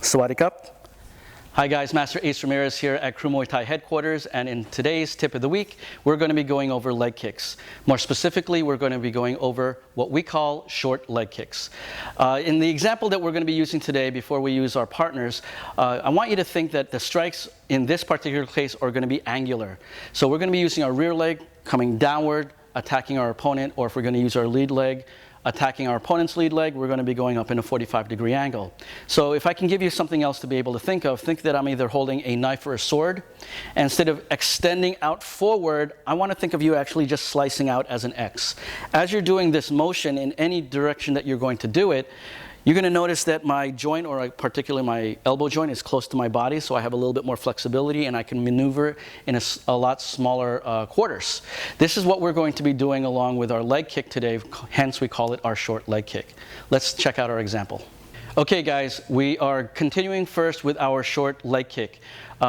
Sawadee Cup. Hi guys, Master Ace Ramirez here at Crew Muay Thai headquarters, and in today's tip of the week, we're going to be going over leg kicks. More specifically, we're going to be going over what we call short leg kicks. In the example that we're going to be using today, before we use our partners, I want you to think that the strikes in this particular case are going to be angular. So we're going to be using our rear leg coming downward, attacking our opponent, or if we're going to use our lead leg, attacking our opponent's lead leg, we're going to be going up in a 45-degree angle. So if I can give you something else to be able to think of, think that I'm either holding a knife or a sword. And instead of extending out forward, I want to think of you actually just slicing out as an X. As you're doing this motion in any direction that you're going to do it, you're going to notice that my joint, or particularly my elbow joint, is close to my body, so I have a little bit more flexibility and I can maneuver in a lot smaller quarters. This is what we're going to be doing along with our leg kick today, hence we call it our short leg kick. Let's check out our example. Okay guys, we are continuing first with our short leg kick.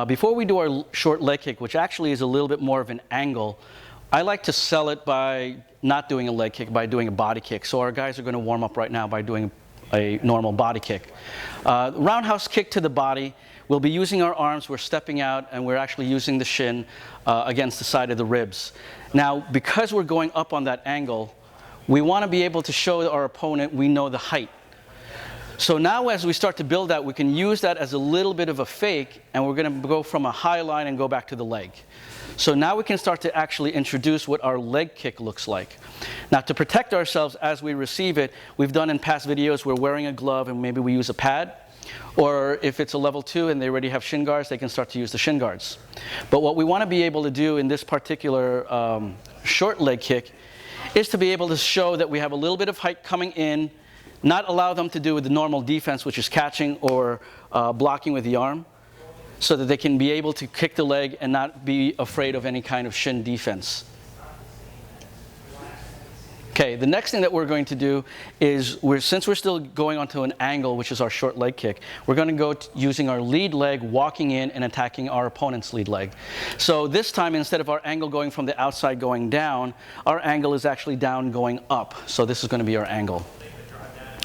Before we do our short leg kick, which actually is a little bit more of an angle, I like to sell it by not doing a leg kick, by doing a body kick. So our guys are going to warm up right now by doing a normal body kick. Roundhouse kick to the body. We'll be using our arms, we're stepping out, and we're actually using the shin against the side of the ribs. Now, because we're going up on that angle, we want to be able to show our opponent we know the height. So now as we start to build that, we can use that as a little bit of a fake, and we're going to go from a high line and go back to the leg. So now we can start to actually introduce what our leg kick looks like. Now, to protect ourselves as we receive it, we've done in past videos, we're wearing a glove and maybe we use a pad. Or if it's a level 2 and they already have shin guards, they can start to use the shin guards. But what we want to be able to do in this particular short leg kick is to be able to show that we have a little bit of height coming in, not allow them to do the normal defense, which is catching or blocking with the arm, so that they can be able to kick the leg and not be afraid of any kind of shin defense. Okay, the next thing that we're going to do is, since we're still going onto an angle, which is our short leg kick, we're going to go using our lead leg, walking in and attacking our opponent's lead leg. So this time, instead of our angle going from the outside going down, our angle is actually down going up. So this is going to be our angle.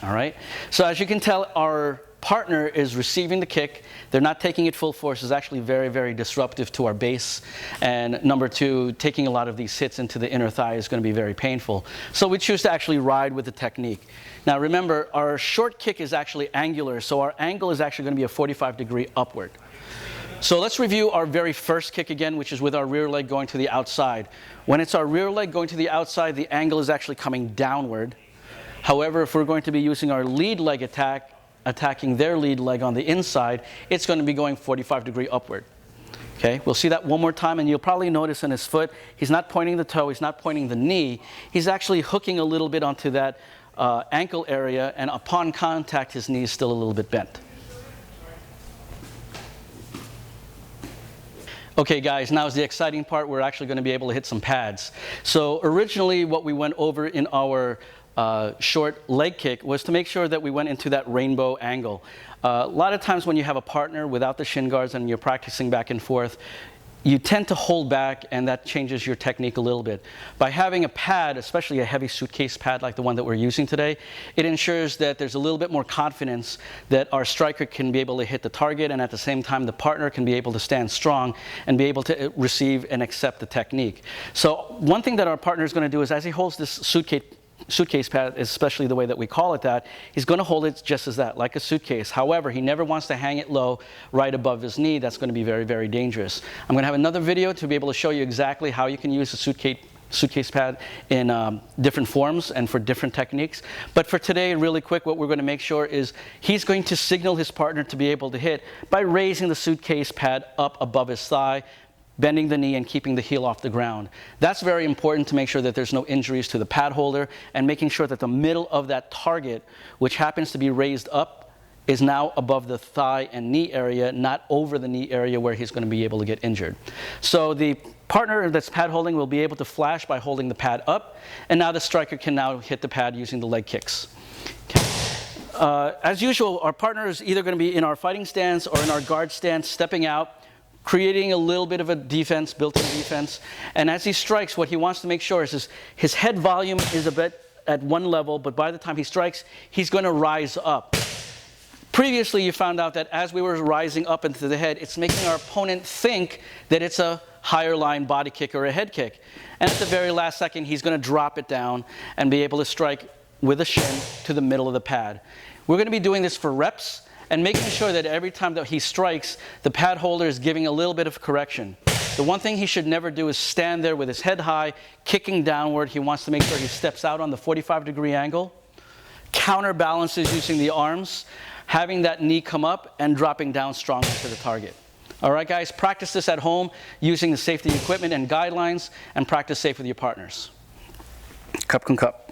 All right, so as you can tell, our partner is receiving the kick. They're not taking it full force. It's actually very, very disruptive to our base. And number 2, taking a lot of these hits into the inner thigh is going to be very painful. So we choose to actually ride with the technique. Now remember, our short kick is actually angular, so our angle is actually going to be a 45-degree upward. So let's review our very first kick again, which is with our rear leg going to the outside. When it's our rear leg going to the outside, the angle is actually coming downward. However, if we're going to be using our lead leg attacking their lead leg on the inside, it's going to be going 45-degree upward. Okay, we'll see that one more time, and you'll probably notice in his foot, he's not pointing the toe, he's not pointing the knee, he's actually hooking a little bit onto that ankle area, and upon contact, his knee is still a little bit bent. Okay guys, now is the exciting part. We're actually going to be able to hit some pads. So originally what we went over in our short leg kick was to make sure that we went into that rainbow angle. A lot of times when you have a partner without the shin guards and you're practicing back and forth, you tend to hold back, and that changes your technique a little bit. By having a pad, especially a heavy suitcase pad like the one that we're using today, it ensures that there's a little bit more confidence that our striker can be able to hit the target, and at the same time the partner can be able to stand strong and be able to receive and accept the technique. So one thing that our partner is going to do is, as he holds this suitcase pad, especially the way that we call it that, he's going to hold it just as that, like a suitcase. However, he never wants to hang it low right above his knee. That's going to be very, very dangerous. I'm going to have another video to be able to show you exactly how you can use a suitcase pad in different forms and for different techniques. But for today, really quick, what we're going to make sure is he's going to signal his partner to be able to hit by raising the suitcase pad up above his thigh, bending the knee and keeping the heel off the ground. That's very important to make sure that there's no injuries to the pad holder, and making sure that the middle of that target, which happens to be raised up, is now above the thigh and knee area, not over the knee area where he's going to be able to get injured. So the partner that's pad holding will be able to flash by holding the pad up, and now the striker can now hit the pad using the leg kicks. Okay. As usual, our partner is either going to be in our fighting stance or in our guard stance, stepping out, creating a little bit of a defense, built-in defense. And as he strikes, what he wants to make sure is his head volume is a bit at one level, but by the time he strikes, he's going to rise up. Previously, you found out that as we were rising up into the head, it's making our opponent think that it's a higher line body kick or a head kick. And at the very last second, he's going to drop it down and be able to strike with a shin to the middle of the pad. We're going to be doing this for reps and making sure that every time that he strikes, the pad holder is giving a little bit of correction. The one thing he should never do is stand there with his head high, kicking downward. He wants to make sure he steps out on the 45-degree angle, counterbalances using the arms, having that knee come up and dropping down strongly to the target. All right, guys, practice this at home using the safety equipment and guidelines, and practice safe with your partners. Cup con cup.